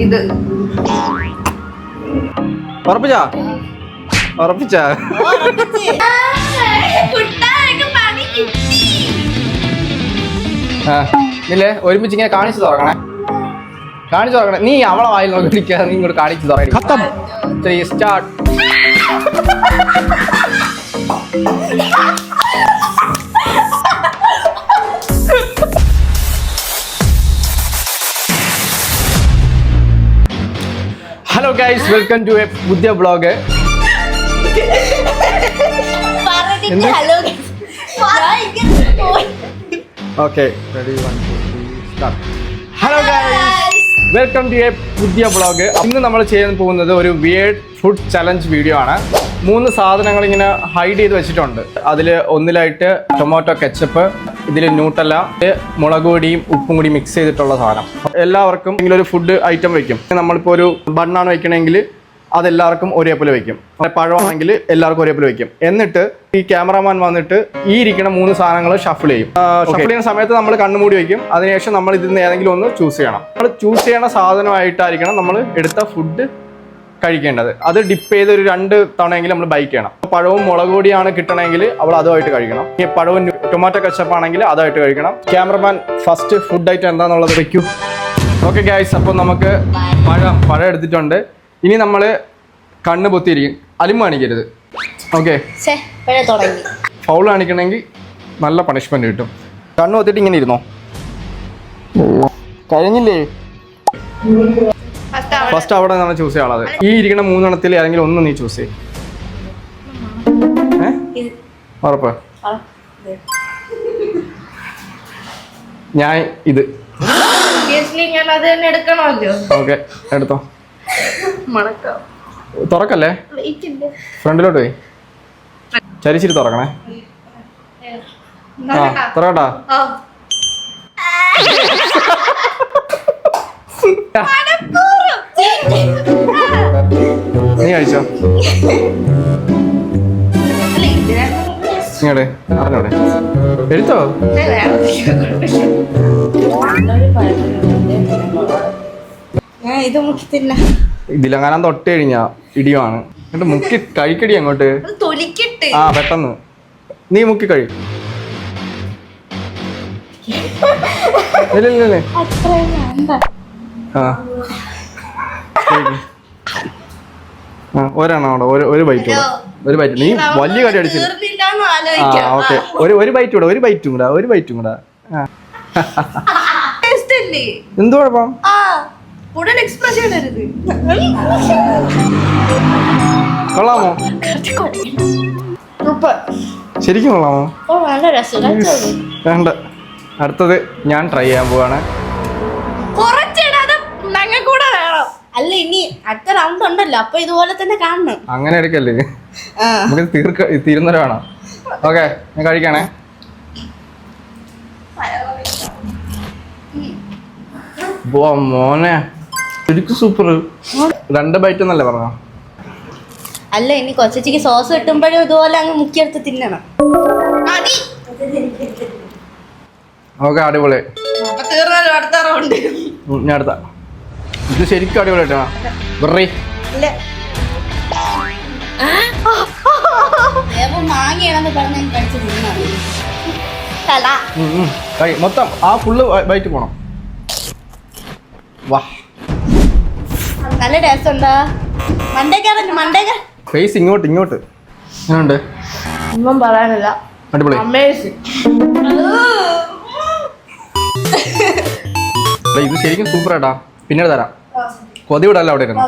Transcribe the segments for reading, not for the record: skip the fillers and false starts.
ഇത് ഉറപ്പിച്ചാ ഉറപ്പിച്ചാ ഇല്ലേ ഒരുമിച്ച് ഇങ്ങനെ കാണിച്ചു തുറക്കണേ നീ അവളെ വായിൽ നോക്കിയിരിക്കാതെ നീ ഇങ്ങോട്ട് കാണിച്ചു തുറക്കണേ start hello guys welcome to a പുതിയ vlog. Okay ready 1 2 3 start. Hello guys welcome to a പുതിയ വ്ളോഗ്. ഇന്ന് നമ്മൾ ചെയ്യാൻ പോകുന്നത് ഒരു വിയേർഡ് ഫുഡ് ചലഞ്ച് വീഡിയോ ആണ്. 3 സാധനങ്ങൾ ഇങ്ങനെ ഹൈഡ് ചെയ്ത് വെച്ചിട്ടുണ്ട്. അതിൽ ഒന്നിലായിട്ട് ടൊമാറ്റോ കെച്ചപ്പ്, ഇതിൽ ന്യൂട്ടല്ല, മുളക് പൊടിയും ഉപ്പും കൂടി മിക്സ് ചെയ്തിട്ടുള്ള സാധനം. എല്ലാവർക്കും ഇങ്ങനെ ഒരു ഫുഡ് ഐറ്റം വെക്കും. നമ്മളിപ്പോൾ ഒരു ബണ്ണാണ് വെക്കണമെങ്കിൽ അതെല്ലാവർക്കും ഒരേപോലെ വെക്കും. പഴമാണെങ്കിൽ എല്ലാവർക്കും ഒരേപോലെ വെക്കും. എന്നിട്ട് ഈ ക്യാമറാമാൻ വന്നിട്ട് ഈ ഇരിക്കുന്ന 3 സാധനങ്ങൾ ഷഫിൾ ചെയ്യും. ഷഫിൾ ചെയ്യുന്ന സമയത്ത് നമ്മൾ കണ്ണുമൂടി വെക്കും. അതിനുശേഷം നമ്മൾ ഇതിൽ നിന്ന് ഏതെങ്കിലും ഒന്ന് ചൂസ് ചെയ്യണം. നമ്മൾ ചൂസ് ചെയ്യണ സാധനമായിട്ടായിരിക്കണം നമ്മൾ എടുത്ത ഫുഡ് കഴിക്കേണ്ടത്. അത് ഡിപ്പ് ചെയ്ത് ഒരു 2 തവണയെങ്കിലും നമ്മൾ ബൈക്ക് ചെയ്യണം. പഴവും മുളക് പൊടിയാണ് കിട്ടണമെങ്കിൽ അവൾ അതുമായിട്ട് കഴിക്കണം. ഈ പഴവും ടൊമാറ്റോ കെച്ചപ്പ് ആണെങ്കിൽ അതായിട്ട് കഴിക്കണം. ക്യാമറമാൻ ഫസ്റ്റ് ഫുഡ് ഐറ്റം എന്താണെന്നുള്ളത് വെക്കൂ. ഓക്കെ ഗൈസ്, അപ്പോൾ നമുക്ക് പഴം എടുത്തിട്ടുണ്ട്. ഇനി നമ്മൾ കണ്ണ് പൊത്തിയിരിക്കും. അലിമ കാണിക്കരുത്. ഓക്കെ, ഫൗൾ കാണിക്കണമെങ്കിൽ നല്ല പണിഷ്മെന്റ് കിട്ടും. കണ്ണ് പൊത്തിട്ട് ഇങ്ങനെ ഇരുന്നോ. കഴിഞ്ഞില്ലേ? ഫസ്റ്റ് അവിടെ നമ്മൾ ചൂസ് ചെയ്യാനുള്ളത്. ഈ ഇരിക്കുന്ന 3 എണ്ണത്തിൽ ഏതെങ്കിലും ഒന്ന് നീ ചൂസ് ചെയ്യും. ഉറപ്പ്? ഞാൻ ഇത്. ഓക്കെ, എടുത്തോ. തുറക്കല്ലേ, ഫ്രണ്ടിലോട്ട് പോയി ചരിച്ചിട്ട് തുറക്കണേ. തുറക്കട്ടാ. നീ കഴിച്ചോ? ഇങ്ങോട്ട് അറിഞ്ഞോടെ എടുത്തോ. ഇതിലെങ്ങാനും തൊട്ട് കഴിഞ്ഞാ ഇടിയുമാണ്. എന്നിട്ട് മുക്കി കഴിക്കടി അങ്ങോട്ട്. ആ പെട്ടെന്ന് നീ മുക്കി കഴി. ഇല്ലേ ഒരെണ്ണം അവിടെ ഒരു ബൈറ്റ് നീ വലിയ കടി അടിച്ചില്ല. ആ ഓക്കെ, ഒരു ബൈറ്റും കൂടെ. എന്ത് കുഴപ്പം? കൊള്ളാമോ? ശരിക്കും കൊള്ളാമോ? വേണ്ട, അടുത്തത് ഞാൻ ട്രൈ ചെയ്യാൻ പോവാണ്. അല്ല, ഇനി അടുത്ത റൗണ്ട് ഉണ്ടല്ലോ, അപ്പൊ ഇതുപോലെ തന്നെ കാണണം. അങ്ങനെ എടുക്കല്ലേ, നമുക്ക് തീരുന്നവരെ വേണം. ഓക്കെ, ഞാൻ കഴിക്കണേ. മോനെ ശരിക്കും സൂപ്പർ. 2 ബൈറ്റ് എന്നല്ലേ പറഞ്ഞ? അല്ല, ഇനി കൊച്ചിക്ക് സോസ് കിട്ടുമ്പോഴും ഇതുപോലെ അങ്ങ് മുക്കിയെടുത്ത് തിന്നണം. ഓക്കെ, അടിപൊളി. അടുത്ത റൗണ്ട് ഞാൻ അടുത്ത. ഇത് ശരിക്കും അടിപൊളിയായിട്ടാ. മൊത്തം ആ ഫുള്ള് ബൈറ്റ് പോണം. വാ, നല്ല ടേസ്റ്റ് ഉണ്ടാ. ഫേസ് ഇങ്ങോട്ട് എങ്ങനെയുണ്ട്? ഒന്നും പറയാനില്ല, അടിപൊളി. ഇത് ശരിക്കും സൂപ്പറായിട്ടാ. പിന്നീട് തരാം. കൊതി വിടല്ല അവിടെ ഇരുന്ന്.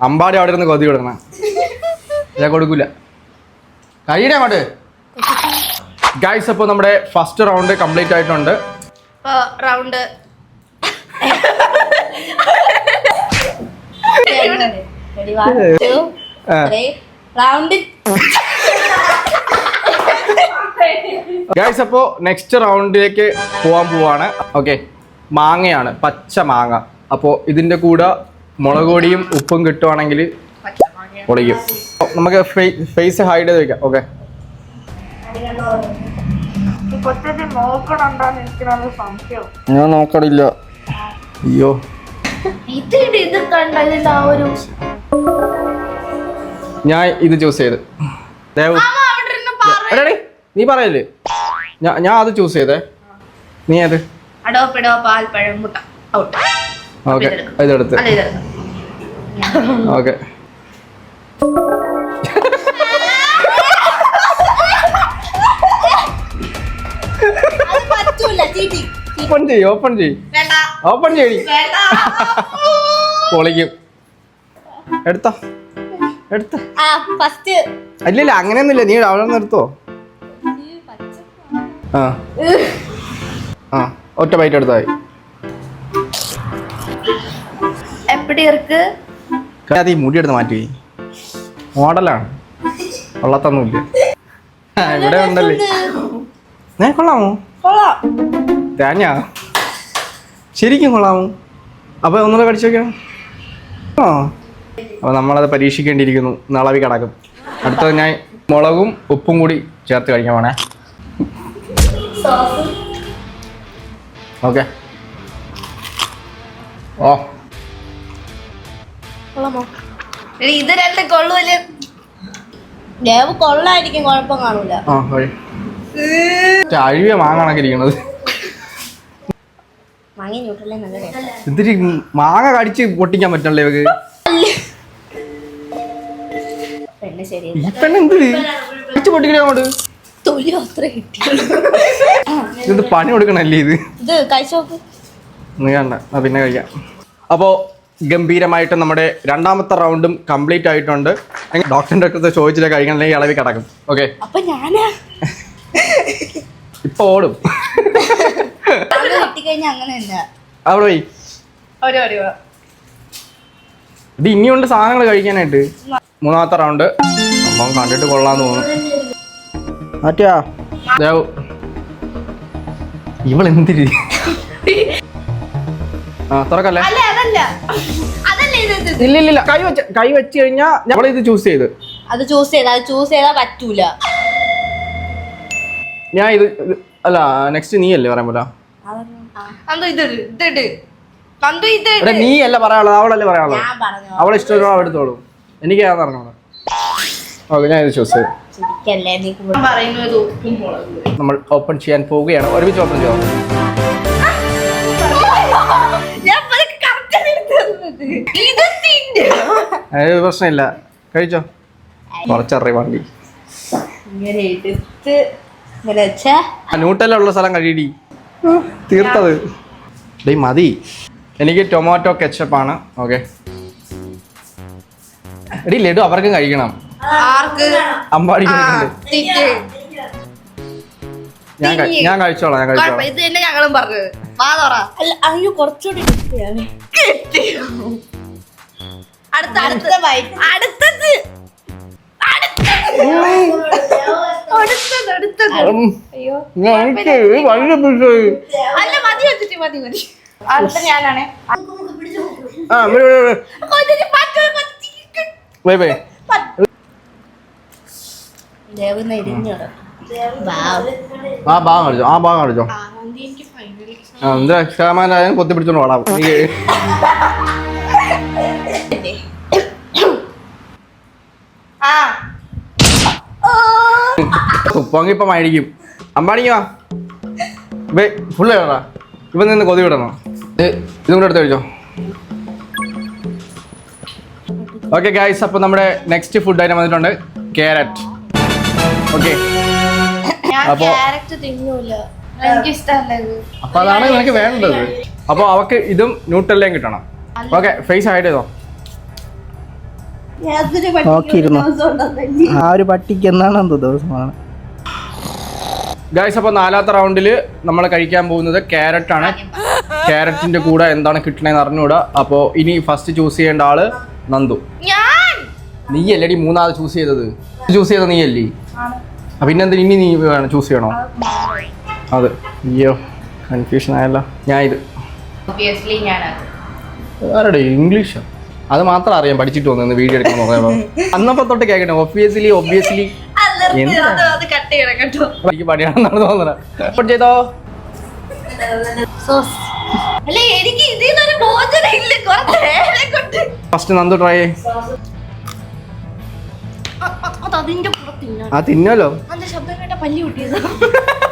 അമ്പാടി അവിടെ ഇരുന്ന് കൊതി വിടണ. ഞാൻ കൊടുക്കൂല. കഴിയണേ അങ്ങോട്ട്. ഗൈസ്, അപ്പോൾ നമ്മുടെ ഫസ്റ്റ് റൗണ്ട് കംപ്ലീറ്റ് ആയിട്ടുണ്ട്. റൗണ്ട് ഗൈസ്, അപ്പോൾ നെക്സ്റ്റ് റൗണ്ടിലേക്ക് പോവാണ്. ഓക്കെ, മാങ്ങയാണ്, പച്ച മാങ്ങ. അപ്പോൾ ഇതിൻ്റെ കൂടെ മുളക് പൊടിയും ഉപ്പും കിട്ടുവാണെങ്കിൽ പൊളിക്കും. നമുക്ക് ഫേസ് ഹൈഡ് ചെയ്ത് വെക്കാം. ഓക്കെ, ഞാൻ നോക്കണില്ല. അയ്യോ, ഇത് കണ്ട ഇതിന്റെ ആ ഒരു ഞാൻ ഇത് ചൂസ് ചെയ്ത് നീ പറയല്ലേ ഞാൻ അത് ചൂസ് ചെയ്തേ. നീ ഏത്? അടോപ്പിടോ പാൽപ്പഴം മുട്ട ഔട്ട്. ഓക്കെ ഇതെടുത്ത്. ഓക്കെ ഓപ്പൺ ചെയ്യ് ഓപ്പൺ ചെയ്യ് ഓപ്പൺ ചെയ്യ്. പൊളിക്കും. എടുത്തോ എടുത്തോ. അല്ലല്ല അങ്ങനെയൊന്നുമില്ല, നീ അവിടെ നിന്ന് എടുത്തോ. ആ ആ ഒറ്റ ബൈറ്റ് എടുത്താ മതി. മുടി എടുത്ത് മാറ്റി. മോഡലാണ്, കൊള്ളത്തൊന്നുമില്ല. ഇവിടെ ഉണ്ടല്ലേ. കൊള്ളാമോ? തേങ്ങ ശരിക്കും കൊള്ളാമോ? അപ്പൊ ഒന്നുകൂടെ കടിച്ചു നോക്കണം. ആ അപ്പൊ നമ്മളത് പരീക്ഷിക്കേണ്ടിയിരിക്കുന്നു. നളവി കിടക്കും. അടുത്തത് ഞാൻ മുളകും ഉപ്പും കൂടി ചേർത്ത് കഴിക്കാൻ വേണേ. ഓക്കെ. ഓ ഇത് രണ്ട് കൊള്ളൂല. കൊള്ളായിരിക്കും, കുഴപ്പം കാണൂല. ആ അഴിവ മാങ്ങണക്കിരിക്കണത്. ഇതിരി മാങ്ങ കടിച്ച് പൊട്ടിക്കാൻ പറ്റണല്ലേ ഇവക്ക്? ഈ പെണ്ണെന്ത് കടിച്ച് പൊട്ടിക്കണേ അങ്ങോട്ട്? ഇത് പണി കൊടുക്കണല്ലേ ഇത്? നീ കണ്ട പിന്നെ കഴിക്കാം. അപ്പോൾ ഗംഭീരമായിട്ട് നമ്മുടെ രണ്ടാമത്തെ റൗണ്ടും കംപ്ലീറ്റ് ആയിട്ടുണ്ട്. ഡോക്ടറിന്റെ അടുത്ത് ചോദിച്ചിട്ട് കഴിക്കണമെങ്കിൽ ഇളവി കിടക്കും. ഓക്കെ ഇപ്പൊ ഓടും. അവിടെ പോയി. ഇത് ഇനിയുണ്ട് സാധനങ്ങൾ കഴിക്കാനായിട്ട്. മൂന്നാമത്തെ റൗണ്ട് അപ്പം കണ്ടിട്ട് കൊള്ളാന്ന് തോന്നുന്നു. മാറ്റിയാ ദേവ് ഇവളെന്തിരി തുറക്കല്ലേ? ഇല്ല കൈ വെച്ച് കഴിഞ്ഞാ ഞങ്ങളിത് ചൂസ് ചെയ്ത് പറ്റൂല. ഞാൻ ഇത് അല്ല നെക്സ്റ്റ് നീ അല്ലേ പറയാൻ പോലെ? നീ അല്ല പറയാനുള്ളത്, അവളല്ലേ പറയാനുള്ളത്. അവളെ ഇഷ്ടമുള്ള അവൾ എടുത്തോളൂ. എനിക്ക് ഏതാ പറഞ്ഞോളൂ. ഓക്കെ ഞാൻ ഇത് ചൂസ് ചെയ്തു. നമ്മൾ ഓപ്പൺ ചെയ്യാൻ പോവുകയാണ്. ഒരുമിച്ച് ഓപ്പൺ ചെയ്യാം. പ്രശ്നമില്ല, കഴിച്ചോ. കുറച്ചറി വണ്ടി ന്യൂട്ടലുള്ള സ്ഥലം കഴിയടി. തീർത്തത് ഡേ മതി. എനിക്ക് ടൊമാറ്റോ കെച്ചപ്പാണ്. ഓക്കെ എടി ലഡു അവർക്കും കഴിക്കണം. അമ്പാടി ഞാൻ കഴിച്ചോളാം. ആ ഭാഗം കളിച്ചോ. എന്താ എക്സാമാനായാലും പൊത്തി പിടിച്ചോണ്ട് പാടാം. ഉപ്പൊങ്കി ഇപ്പൊ മഴിക്കും. അമ്പാടിക്ക് വാ ഫുള്ള് കേടാ. ഇപ്പൊ നിന്ന് കൊതി വിടണോ? ഇതും കൂടെ എടുത്ത് കഴിച്ചോ. ഓക്കെ ഗൈസ്, അപ്പൊ നമ്മുടെ നെക്സ്റ്റ് ഫുഡ് ഐറ്റം വന്നിട്ടുണ്ട് ക്യാരറ്റ്. ഓക്കെ അപ്പൊ അതാണ് നിനക്ക് വേണ്ടത്. അപ്പൊ അവക്ക് ഇതും ന്യൂട്രലിലേയും കിട്ടണം. ഓക്കെ ഫേസ് ഹൈഡ് ചെയ്തോ. ആ ഒരു പട്ടിക്ക് എന്നാണ് ദിവസമാണ് ഗൈസ്. അപ്പോൾ നാലാമത്തെ റൗണ്ടിൽ നമ്മൾ കഴിക്കാൻ പോകുന്നത് ക്യാരറ്റ് ആണ്. ക്യാരറ്റിന്റെ കൂടെ എന്താണ് കിട്ടണേന്ന് അറിഞ്ഞൂടാ. അപ്പോൾ ഇനി ഫസ്റ്റ് ചൂസ് ചെയ്യേണ്ട ആള് നന്ദു. നീ അല്ലേടി മൂന്നാമത് ചൂസ് ചെയ്തത്. ചൂസ് ചെയ്ത നീ അല്ലേ? പിന്നെന്താ ഇനി നീ ചൂസ് ചെയ്യണോ? അത് അയ്യോ കൺഫ്യൂഷൻ ആയല്ലോ. ഞാൻ ഇത് ആരുടെ ഇംഗ്ലീഷ് അത് മാത്രം അറിയാം. പഠിച്ചിട്ട് വന്നു വീഡിയോ എടുക്കാൻ പറയുമ്പോൾ അന്നപ്പോ തൊട്ട് കേൾക്കട്ടെ. ഒബ്വിയസ്ലി എനിക്ക് പണിയാണെന്നാണ് തോന്നുന്നത്. ചെയ്തോ. ഫസ്റ്റ് നന്ദു ട്രൈ ചെയ്യ്. അതിന്റെ കൂടെ തിന്നാൻ ആ തിന്നല്ലോ. അതിന്റെ ശബ്ദം കേട്ട പല്ലി കൂട്ടിയത്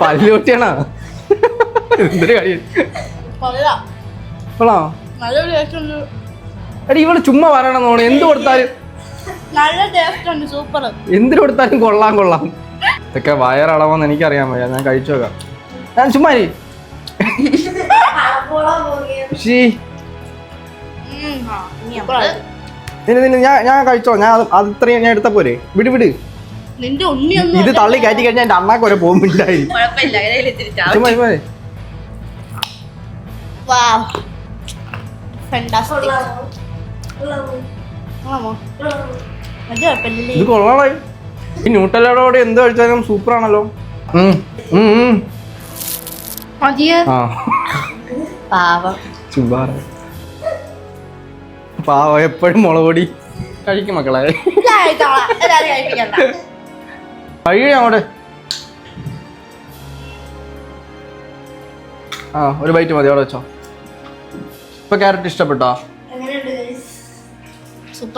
പല്ല് കുട്ടിയാണോ? എന്തൊരു കഴിയും കൊള്ളാം, കൊള്ളാം. നല്ലൊരു ടേസ്റ്റ് ഉണ്ട്. എടി ഇവള് ചുമ്മാ പറയണം തോന്നി. എന്ത് കൊടുത്താലും നല്ല ടേസ്റ്റ് ഉണ്ട്, സൂപ്പർ. എന്തിനു കൊടുത്താലും കൊള്ളാം കൊള്ളാം. ഇതൊക്കെ വയറളവെന്ന് എനിക്കറിയാൻ വയ്യ. ഞാൻ കഴിച്ചു നോക്കാം. ഞാൻ ചുമ്മാ ഞാൻ കഴിച്ചോ. ഞാൻ അത് ഇത്രയും ഞാൻ എടുത്ത പോരെ. വിട് വിട്. നിന്റെ ഉണ്ണിയൊന്നും ഇത് തള്ളി കയറ്റി കഴിഞ്ഞാൽ എന്റെ അണ്ണാക്ക് വരെ പോകുമ്പോഴായി. ചുമ്മാ ചുമ്മാ Wow. Fantastic. ഇത് കൊള്ളായി. ഈ ന്യൂട്ടലോടെ എന്ത് കഴിച്ചാലും സൂപ്പർ ആണല്ലോ. പാവ എപ്പോഴും മുളക് പൊടി കഴിക്കും മക്കളെ. കഴിയ അങ്ങോട്ട്. ആ ഒരു ബൈറ്റ് മതി. അവിടെ വെച്ചോ. ഇപ്പൊ ക്യാരറ്റ് ഇഷ്ടപ്പെട്ടോ?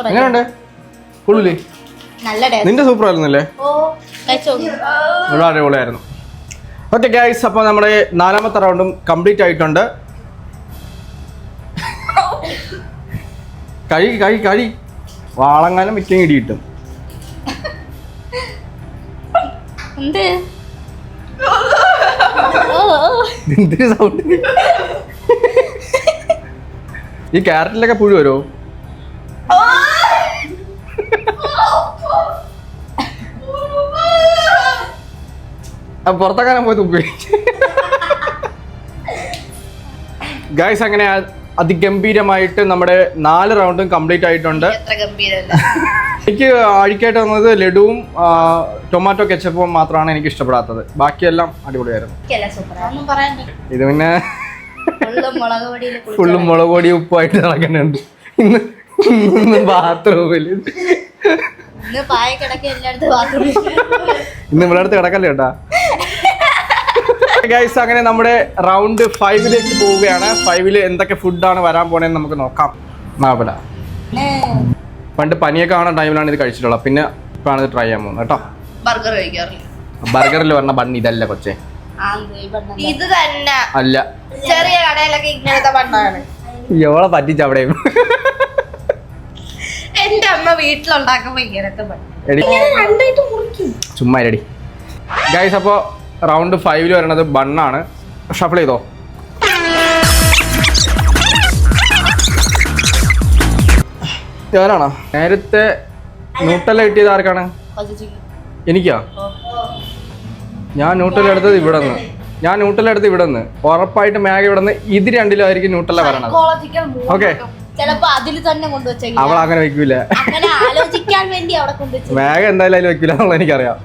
എങ്ങനെയുണ്ട്? കൊള്ളൂലേ? നിന്റെ സൂപ്പർ ആയിരുന്നല്ലേ? വളരെ അടിപൊളിയായിരുന്നു. ഓക്കെ ഗൈസ്, അപ്പോൾ നമ്മുടെ 4ാമത്തെ റൗണ്ടും കംപ്ലീറ്റ് ആയിട്ടുണ്ട്. കഴി വാളങ്ങാനും മിക്കം ഇടി കിട്ടും. എന്തൊരു സൗണ്ട്! ഈ ക്യാരറ്റിലൊക്കെ പുഴു വരുമോ? പുറത്തേക്കാനും പോയി തുപ്പി. ഗൈസ്, അങ്ങനെ അതിഗംഭീരമായിട്ട് നമ്മുടെ 4 റൗണ്ടും കംപ്ലീറ്റ് ആയിട്ടുണ്ട്. എനിക്ക് അഴിക്കായിട്ട് വന്നത് ലഡുവും ടൊമാറ്റോ കെച്ചപ്പും മാത്രമാണ് എനിക്ക് ഇഷ്ടപ്പെടാത്തത്. ബാക്കിയെല്ലാം അടിപൊളിയായിരുന്നു. ഇത് പിന്നെ ഫുള്ളും മുളക് പൊടി ഉപ്പായിട്ട് നടക്കുന്നുണ്ട്. ഇന്ന് ബാത്റൂമിൽ ഇന്ന് ഇവിടെ അടുത്ത് കിടക്കല്ലേ കേട്ടാ. ഗൈസ്, അങ്ങനെ നമ്മുടെ റൗണ്ട് 5ലേക്ക് പോവുകയാണ്. 5-ല് എന്തൊക്കെ ഫുഡാണ് വരാൻ പോണേന്ന് നമുക്ക് നോക്കാം. മാപ്പിള പണ്ട് പനിയൊക്കെ കാണുന്ന ടൈമിലാണ് ഇത് കഴിച്ചിട്ടുള്ളത്. പിന്നെ ഇപ്പാണ് ഇത് ട്രൈ ചെയ്യാൻ പോകുന്നത് കേട്ടോ. ബർഗറിൽ പറഞ്ഞ ബണ്ണ് ഇതല്ല കൊച്ചേ. ഇത് തന്നെ അല്ല, ചെറിയ കടയിലൊക്കെ ഇങ്ങനത്തെ ബണ്ണാണ്. എവളെ പറ്റിച്ച അവിടെയും. എന്റെ അമ്മ വീട്ടിലുണ്ടാക്കുമ്പോ ഇങ്ങനത്തെ ചുമ്മാ റെഡി. ഗൈസ്, അപ്പോൾ റൗണ്ട് 5-ല് വരണത് ബണ്ണാണ്. ഷഫിൾ ചെയ്തോ. ഞാനാണോ നേരത്തെ ന്യൂട്ടല്ല കിട്ടിയത്? ആർക്കാണ്? എനിക്കാ? ഞാൻ ന്യൂട്ടല്ല എടുത്തത് ഇവിടെ നിന്ന്. ഉറപ്പായിട്ട് മാഗി ഇവിടെ നിന്ന്. ഇത് രണ്ടിലായിരിക്കും ന്യൂട്ടല്ല വരണത്. ഓക്കെ, അവൾ അങ്ങനെ വെക്കൂല. മാഗ എന്തായാലും അതിൽ വെക്കൂല എന്നുള്ള എനിക്കറിയാം.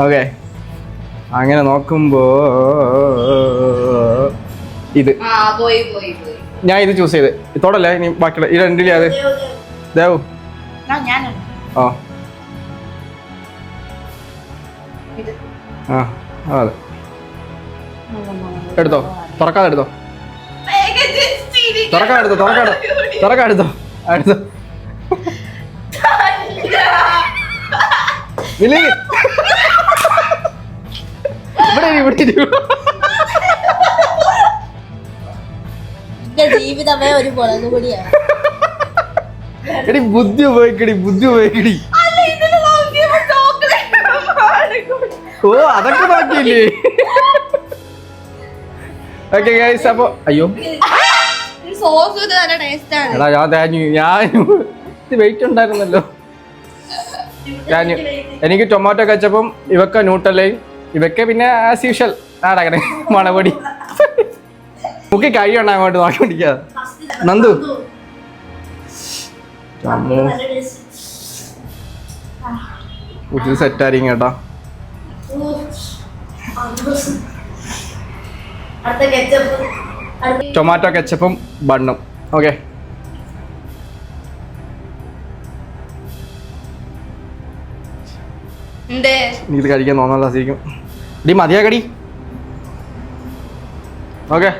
ഓക്കെ, അങ്ങനെ നോക്കുമ്പോ ഇത് ഞാൻ ഇത് ചൂസ് ചെയ്ത് തൊടല്ലേ. ഇനി ബാക്കിയുള്ള ഈ രണ്ടിലെ അത് ദേവു. ആ അതെ, എടുത്തോ. തുറക്കാതെ എടുത്തോ. തുറക്കാതെടുത്തോ. ജീവിതമേ ഒരു മുളക് പൊടിയാണ്. എടി ബുദ്ധി ഉപയോഗിക്കടി. ഓ, അതൊക്കെ നോക്കിയില്ലേ? ഓക്കെ ഗൈസ്, അപ്പൊ അയ്യോ എടാ ഞാൻ വെയിറ്റ് ഉണ്ടായിരുന്നല്ലോ. എനിക്ക് ടൊമാറ്റോ കെച്ചപ്പും ഇവക്ക ന്യൂട്ടല്ലയും ഇവക്കെ പിന്നെ ആസ് യൂഷ്വൽ ആടങ്ങനെ മുളക് മുക്കി കഴിയണ്ട അങ്ങോട്ട് നോക്കിക്കൊണ്ടിരിക്കാതെ. നന്ദു പുതിയ സെറ്റായിരിക്കും കേട്ടോ. ടൊമാറ്റോ കെച്ചപ്പും ബണ്ണും. ഓക്കെ, ഇത് കഴിക്കാൻ തോന്നാൻ സാധിക്കും. ഡി മതിയാ കടി. ഓക്കെ,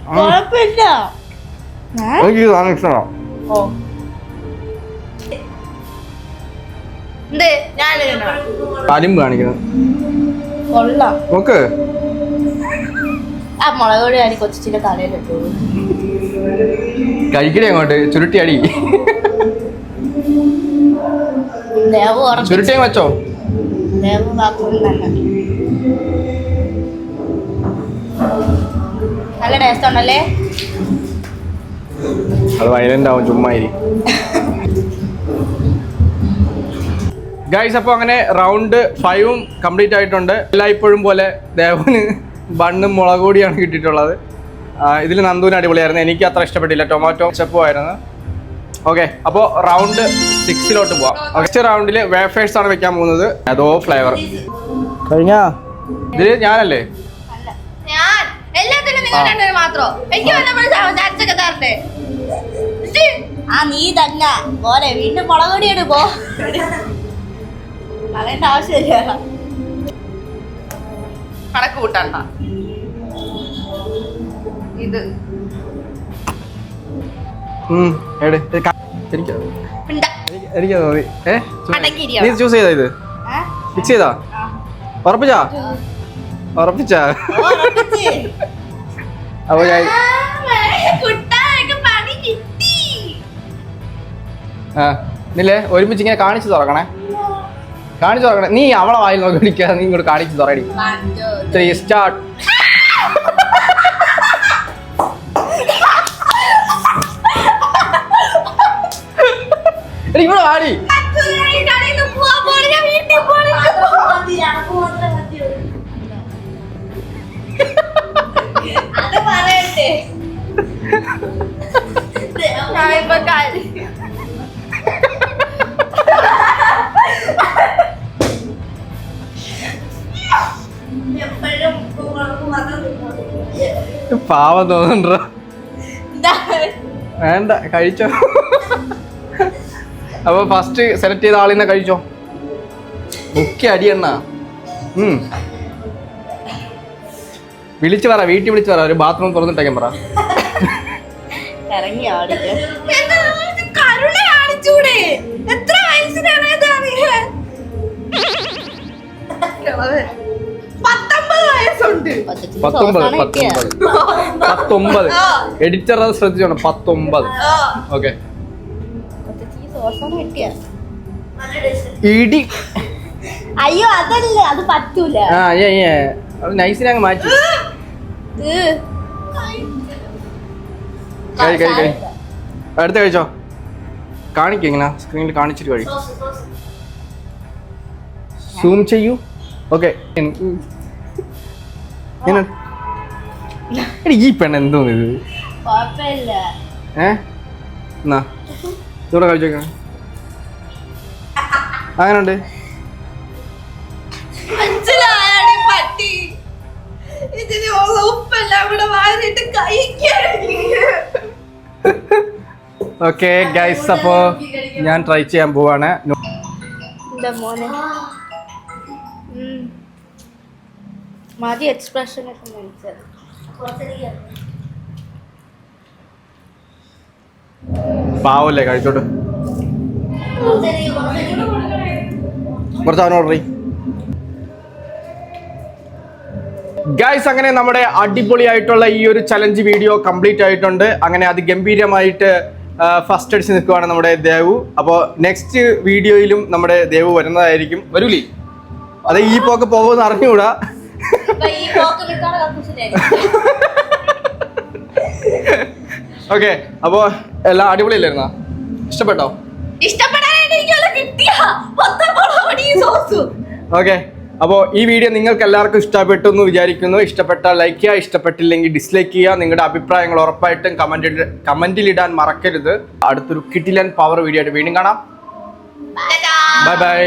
കുഴപ്പമില്ല. എനിക്ക് ഈ സാധനം ഇഷ്ടമാണ്. ഓ എന്തേ ഞാൻ കരിമ്പ് കാണിക്കുന്നത് കൊള്ളാം. നോക്ക്. ആ മുളക് പൊടി അടി കൊച്ചിന്റെ തലയിലിട്ടു. കഴിക്കണേ അങ്ങോട്ട് ചുരുട്ടി അടി. ദേവു ചുരുട്ടിയും വെച്ചോ. ദേവു ബാത്റൂമിൽ തന്നെ. നല്ല ടേസ്റ്റ് ഉണ്ടല്ലേ? അത് വയലന്റ് ആവും ചുമ്മാ. ഗൈസ്, അപ്പോൾ അങ്ങനെ റൗണ്ട് 5 കംപ്ലീറ്റ് ആയിട്ടുണ്ട്. എല്ലായ്പ്പോഴും പോലെ ദേവന് ബണ്ണും മുളക് പൊടിയാണ് കിട്ടിയിട്ടുള്ളത്. ഇതിൽ നന്ദുവിന് അടിപൊളിയായിരുന്നു. എനിക്ക് അത്ര ഇഷ്ടപ്പെട്ടില്ല. ടൊമാറ്റോ ചെപ്പും ആയിരുന്നു. ഓക്കെ, അപ്പോൾ റൗണ്ട് 6 പോവാം. നെക്സ്റ്റ് റൗണ്ടിൽ വേഫേഴ്സ് ആണ് വെക്കാൻ പോകുന്നത്. അതോ ഫ്ലേവർ കഴിഞ്ഞാ ഇതിൽ ഞാനല്ലേ? ഞാൻ എല്ലാത്തിനും നിങ്ങൾ രണ്ടുപേരും മാത്രം. എനിക്ക് ചാൻസൊക്കെ തരണ്ടേ? ആ നീ തന്നെ പോലെ വീണ്ടും മുളക് പൊടി എടുപ്പോ. കളയേണ്ട ആവശ്യമില്ല. കണക്ക് കൂട്ടണ്ട. ഇത് എനിക്ക് തോന്നി. അടങ്ങിയിരിക്കണം. നീ ചൂസ് ചെയ്താ? ഇത് ഫിക്സ് ചെയ്താ? ഉറപ്പിച്ചാ? ഉറപ്പിച്ചാ? അപ്പൊ ഞാൻ ഇല്ലേ ഒരുമിച്ച് ഇങ്ങനെ കാണിച്ചു തുറക്കണേ. കാണിച്ചു തുറക്കണേ. നീ അവളെ വായിൽ നോക്കി പിടിക്കാതെ നീ ഇങ്ങോട്ട് കാണിച്ചു തുറടി. 3 സ്റ്റാർട്ട്. ഇവിടെ വാടി. പാവം തോന്നുന്നുണ്ടോ? വേണ്ട, കഴിച്ചോ. അപ്പൊ ഫസ്റ്റ് സെലക്ട് ചെയ്ത ആളിനെ കഴിച്ചോ. മുഖ്യ അടിയണ്ണ. വിളിച്ചു പറ, വീട്ടിൽ വിളിച്ചു പറ. ഒരു ബാത്റൂം തുറന്നിട്ടേക്കാൻ പറ. ഇറങ്ങി ആടിക്ക്. പത്തൊമ്പത്. എഡിറ്റർ അത് ശ്രദ്ധിച്ചോണം. 19. ഓക്കെ. ഇടി. അയ്യോ അതല്ലേ, അത് പറ്റൂല. നൈസിനെ അങ്ങ് മാറ്റി. അടുത്ത കഴിച്ചോ. കാണിക്ക ഇങ്ങനെ സ്ക്രീനിൽ കാണിച്ചിട്ട് കഴി. സൂം ചെയ്യൂ. ഓക്കെ. ഈ പെണ്ണ് എന്തോന്ന് ഇത്? എന്നാ ഇതൂടെ കഴിച്ചോക്ക. അങ്ങനുണ്ട്. ഓക്കെ ഗൈസ്, അപ്പോ ഞാൻ ട്രൈ ചെയ്യാൻ പോവാണ്. മതി എക്സ്പ്രഷൻ ഒക്കെ മനസ്സിലായി. പാവല്ലേ, കഴിച്ചോട്ട്. കുറച്ച് അവൻ ഓർഡർ ചെയ്യും. ഗൈസ്, അങ്ങനെ നമ്മുടെ അടിപൊളിയായിട്ടുള്ള ഈ ഒരു ചലഞ്ച് വീഡിയോ കംപ്ലീറ്റ് ആയിട്ടുണ്ട്. അങ്ങനെ അതിഗംഭീരമായിട്ട് ഫസ്റ്റ് അടിച്ച് നിൽക്കുവാണ് നമ്മുടെ ദേവു. അപ്പോൾ നെക്സ്റ്റ് വീഡിയോയിലും നമ്മുടെ ദേവു വരുന്നതായിരിക്കും. വരൂലേ? അത് ഈ പോക്ക് പോകുമെന്ന് അറിഞ്ഞുകൂടാ. ഓക്കെ, അപ്പോ എല്ലാം അടിപൊളിയല്ലായിരുന്നോ? ഇഷ്ടപ്പെട്ടോ? ഓക്കെ, അപ്പോൾ ഈ വീഡിയോ നിങ്ങൾക്ക് എല്ലാവർക്കും ഇഷ്ടപ്പെട്ടു എന്ന് വിചാരിക്കുന്നു. ഇഷ്ടപ്പെട്ടാൽ ലൈക്ക് ചെയ്യുക, ഇഷ്ടപ്പെട്ടില്ലെങ്കിൽ ഡിസ്ലൈക്ക് ചെയ്യുക. നിങ്ങളുടെ അഭിപ്രായങ്ങൾ ഉറപ്പായിട്ടും കമന്റിൽ ഇടാൻ മറക്കരുത്. അടുത്തൊരു കിടിലൻ പവർ വീഡിയോ ആയിട്ട് വീണ്ടും കാണാം. Bye bye.